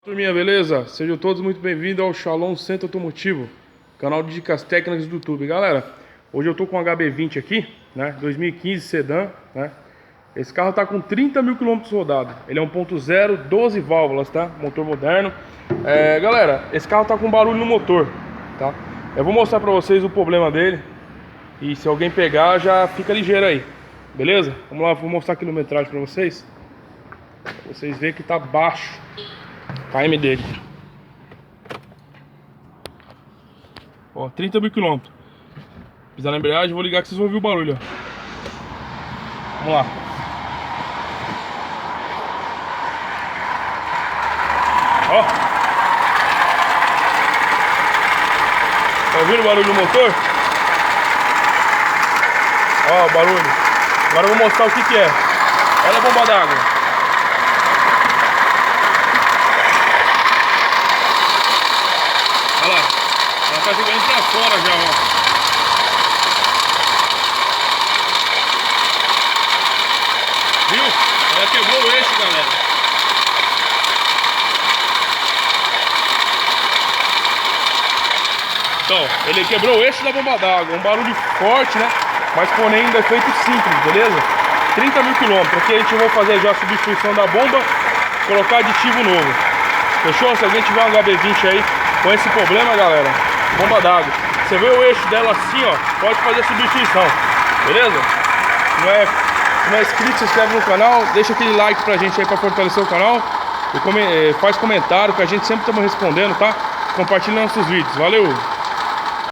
Turminha, beleza? Sejam todos muito bem-vindos ao Shalom Centro Automotivo, canal de dicas técnicas do YouTube. Galera, hoje eu tô com um HB20 aqui, né, 2015 sedã, né. Esse carro tá com 30 mil quilômetros rodados. Ele é 1.0, 12 válvulas, tá? Motor moderno. Galera, esse carro tá com barulho no motor, tá? Eu vou mostrar pra vocês o problema dele. E se alguém pegar, já fica ligeiro aí, beleza? Vamos lá, vou mostrar a quilometragem pra vocês. Pra vocês verem que tá baixo KM dele. Ó, 30 mil quilômetros. Pisar na embreagem, vou ligar que vocês vão ouvir o barulho, ó. Vamos lá. Ó. Tá ouvindo o barulho do motor? Ó o barulho. Agora eu vou mostrar o que que é. Olha a bomba d'água. Olha lá. Ela tá jogando pra fora já, ó. Viu? Ela quebrou o eixo, galera. Então, ele quebrou o eixo da bomba d'água. Um barulho forte, né? Mas porém ainda é feito simples, beleza? 30 mil quilômetros. Aqui a gente vai fazer já a substituição da bomba, colocar aditivo novo. Fechou? Se alguém tiver um HB20 aí com esse problema, galera, bomba d'água, você vê o eixo dela assim, ó, pode fazer a substituição, beleza? Se não é inscrito, se inscreve no canal, deixa aquele like pra gente aí pra fortalecer o canal. E faz comentário que a gente sempre estamos respondendo, tá? Compartilha nossos vídeos. Valeu!